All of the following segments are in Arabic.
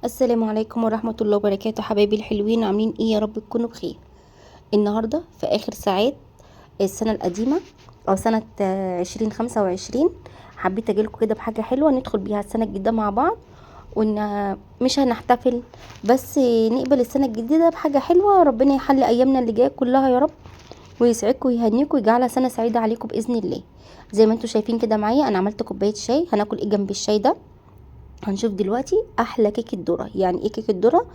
السلام عليكم ورحمة الله وبركاته، حبايبي الحلوين، عاملين ايه؟ يا رب تكونوا بخير. النهاردة في اخر ساعات السنة القديمة او سنة 2025. حبيت اجيلكوا كده بحاجة حلوة ندخل بيها السنة الجديدة مع بعض، وان مش هنحتفل بس، نقبل السنة الجديدة بحاجة حلوة. ربنا يحل ايامنا اللي جاية كلها يا رب، ويسعدكم ويهنيكم ويجعلها سنة سعيدة عليكم بإذن الله. زي ما انتوا شايفين كده معايا، انا عملت كوباية شاي. هناكل ايه جنب الشاي ده؟ هنشوف دلوقتي احلى كيكه ذره. يعني ايه كيكه ذره؟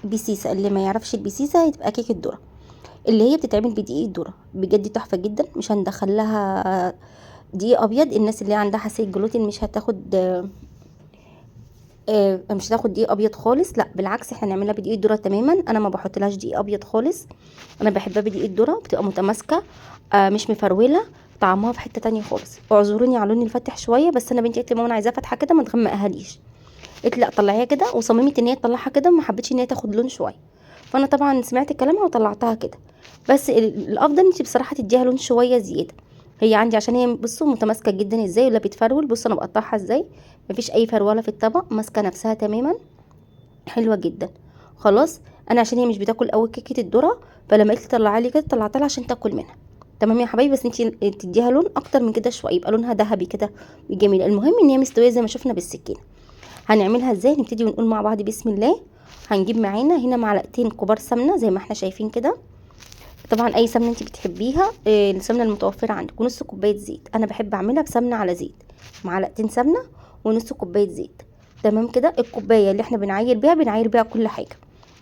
بسيسه. اللي ما يعرفش البسيسه هتبقى كيكه ذره، اللي هي بتتعمل بدقيق الذره. بجد تحفه جدا. مش هندخل لها دقيق ابيض. الناس اللي عندها حساسيه جلوتين مش هتاخد مش هتاخد دقيق ابيض خالص، لا بالعكس، احنا نعملها بدقيق الذره تماما. انا ما بحطلهاش دقيق ابيض خالص، انا بحبها بدقيق الذره، بتبقى متماسكه، مش مفروله، طعمها في حته تانية خالص. اعذروني على لوني الفاتح شويه، بس انا بنتي قالت لي ماما انا عايزاها فاتحه كده، ما تغمقهاليش. قلت لا طلعيها كده، وصممت ان هي تطلعها كده، ما حبيتش ان هي تاخد لون شويه. فانا طبعا سمعت كلامها وطلعتها كده. بس الافضل انت بصراحه تديها لون شويه زياده. هي عندي عشان هي بصوا متماسكه جدا ازاي، ولا بتفرول. بصوا انا بقطعها ازاي، مفيش اي فروله في الطبق، ماسكه نفسها تماما، حلوه جدا. خلاص. انا عشان هي مش بتاكل قوي كيكه الذره، فلما قلت طلعها لي كده طلعتها لها عشان تاكل منها. تمام يا حبايبي، بس انت تديها لون اكتر من كده شويه، يبقى لونها ذهبي كده جميل. المهم ان هي مستويه زي ما شفنا بالسكينه. هنعملها ازاي؟ نبتدي ونقول مع بعض بسم الله. هنجيب معانا هنا معلقتين كبار سمنه زي ما احنا شايفين كده. طبعا اي سمنه انت بتحبيها، السمنه المتوفره عندك. ونص كوبايه زيت، انا بحب اعملها بسمنه على زيت. معلقتين سمنه ونص كوبايه زيت. تمام كده. الكوبايه اللي احنا بنعاير بيها كل حاجه.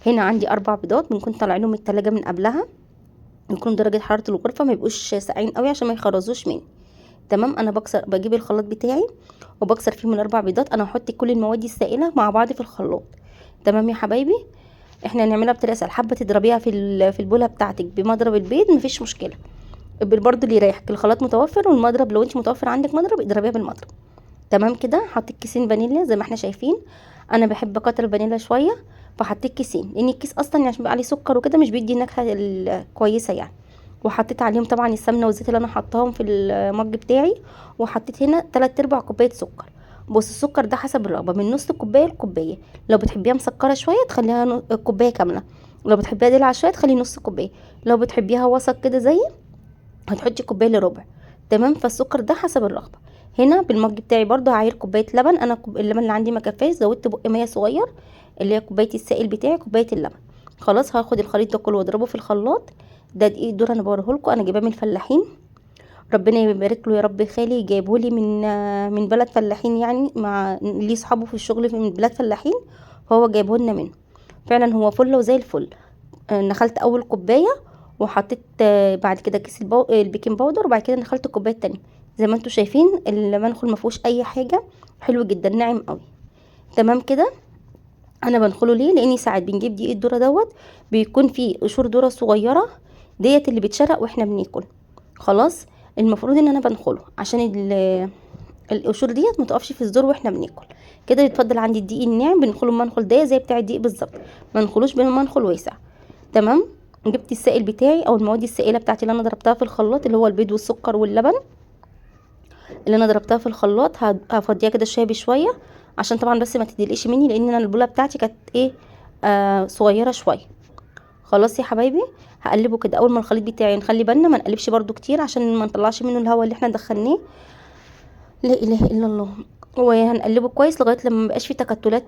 هنا عندي 4 بيضات بنكون طالعينهم من التلاجة من قبلها، يكون درجه حراره الغرفه ما يبقوش ساقعين قوي عشان ما يخرزوش مني. تمام. انا بجيب الخلاط بتاعي وبكسر فيه من ال4 بيضات. انا هحط كل المواد السائله مع بعض في الخلاط. تمام يا حبايبي. احنا هنعملها بطريقه سهله. حابه تضربيها في البوله بتاعتك بمضرب البيض، مفيش مشكله. برضو اللي يريحك، الخلاط متوفر والمضرب لو انت متوفر عندك مضرب اضربيها بالمضرب. تمام كده. حطيت كيسين فانيليا زي ما احنا شايفين. انا بحب اكتر الفانيليا شويه، فحطيت كيسين، لان الكيس اصلا عشان بيبقى عليه سكر وكده مش بيدي النكهه الكويسه يعني. وحطيت عليهم طبعا السمنه والزيت اللي انا حطاهم في المج بتاعي. وحطيت هنا 3/4 كوبايه سكر. بص السكر ده حسب الرغبه، من نص كوبايه لكوبايه. لو بتحبيها مسكره شويه تخليها كوبايه كامله. لو بتحبيها دلع شويه تخلي نص كوبايه. لو بتحبيها وسط كده زي، هتحطي كوبايه الا ربع. تمام. فالسكر ده حسب الرغبه. هنا بالمج بتاعي برضو هعير كوبايه لبن. انا اللبن اللي عندي ما كفاش، زودت بق ميه صغير، اللي هي كوبايه السائل بتاعي، كوبايه اللبن. خلاص. هاخد الخليط ده كله واضربه في الخلاط. ده دقيق الذره انا بوريهولكم، انا جايباه من الفلاحين. ربنا يبارك له يا رب. خالي جايبهولي من بلد فلاحين، يعني مع ليه صحابه في الشغل من بلاد فلاحين، فهو جايبهولنا منه. فعلا هو فل وزي الفل. نخلت اول كوبايه، وحطيت بعد كده كيس البيكنج باودر، وبعد كده نخلت الكوبايه التانية. زي ما انتم شايفين المنخل ما فيهوش اي حاجه، حلو جدا ناعم قوي. تمام كده. انا بنخله ليه؟ لاني ساعات بنجيب دقيق الذره دوت بيكون فيه قشور ذره صغيره، ديت اللي بتشرق واحنا بناكل. خلاص. المفروض ان انا بنخله عشان القشور ديت ما تقفش في الزور واحنا بناكل. كده يتفضل عندي الدقيق الناعم بنخله المنخل ده زي بتاع الدقيق بالظبط، ما نخلوش بالمنخل واسع. تمام. جبت السائل بتاعي او المواد السائله بتاعتي اللي انا ضربتها في الخلاط، اللي هو البيض والسكر واللبن اللي انا ضربتها في الخلاط. هفضيها كده شويه بشويه، عشان طبعا بس ما تدلقش مني، لان انا البوله بتاعتي كانت ايه، صغيره شويه. خلاص يا حبايبي. هقلبه كده. اول ما الخليط بتاعي نخلي بالنا ما نقلبش برده كتير عشان ما نطلعش منه الهواء اللي احنا دخلناه. لا اله الا الله. وهنقلبه كويس لغايه لما مبقاش فيه تكتلات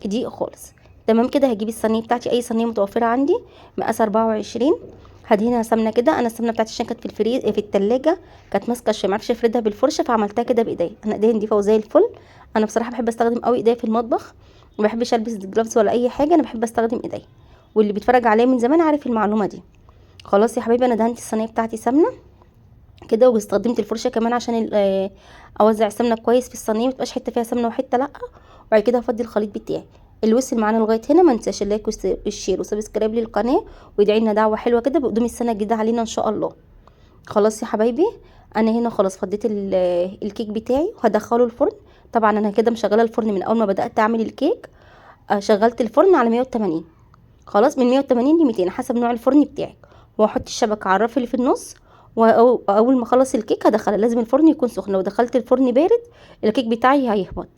دقيق خالص. تمام كده. هجيب الصينيه بتاعتي، اي صينيه متوفره عندي، مقاس 24. هدهنها سمنه كده. انا السمنه بتاعتي عشان كانت في التلاجة، كانت ماسكه شويه، معرفش افردها بالفرشه، فعملتها كده بايديا. انا ايديا نضيفه وزي الفل. انا بصراحه بحب استخدم قوي ايديا في المطبخ، ما بحبش البس جلافز ولا اي حاجه، انا بحب استخدم ايديا. واللي بيتفرج عليا من زمان عارف المعلومه دي. خلاص يا حبايبي. انا دهنت الصينيه بتاعتي سمنه كده، واستخدمت الفرشه كمان عشان اوزع السمنه كويس في الصينيه، متبقاش حته فيها سمنه وحته لا. وبعد كده هفضي الخليط بتاعي. اللي وصل معانا لغايه هنا ما انساش اللايك والشير وسبسكرايب للقناه، وادعي لنا دعوه حلوه كده بقدوم السنه الجديده علينا ان شاء الله. خلاص يا حبايبي. انا هنا خلاص فضيت الكيك بتاعي وهدخله الفرن. طبعا انا كده مشغله الفرن من اول ما بدات اعمل الكيك. شغلت الفرن على 180. خلاص. من 180 ل 200 حسب نوع الفرن بتاعك. وهحط الشبكه على الرف اللي في النص. واول ما اخلص الكيك هدخلها. لازم الفرن يكون سخن، لو دخلت الفرن بارد الكيك بتاعي هيهبط.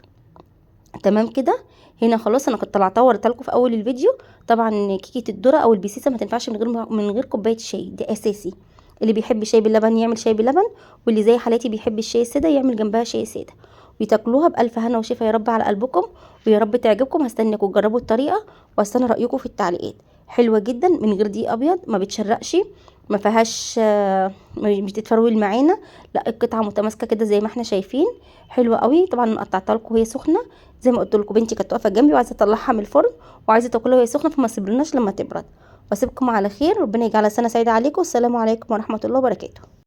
تمام كده. هنا خلاص انا كنت طلعتها وريتها لكم في اول الفيديو. طبعا كيكه الذره او البسيسه ما تنفعش من غير كوبايه شاي، دي اساسي. اللي بيحب شاي باللبن يعمل شاي باللبن، واللي زي حالاتي بيحب الشاي الساده يعمل جنبها شاي ساده. وتاكلوها بالف هنا وشفا يا رب على قلبكم، ويا رب تعجبكم. هستناكم تجربوا الطريقه واستنى رايكم في التعليقات. حلوه جدا من غير دقيق ابيض، ما بتشرقش، ما فيهاش مش بتتفرول معانا، لا القطعه متماسكه كده زي ما احنا شايفين. حلوه قوي. طبعا انا قطعتها لكم وهي سخنه، زي ما قلت لكم بنتي كانت واقفه جنبي وعايزه اطلعها من الفرن وعايزه تاكلها وهي سخنه، فما سيبلناش لما تبرد. واسيبكم على خير، ربنا يجعل سنه سعيده عليكم. والسلام عليكم ورحمه الله وبركاته.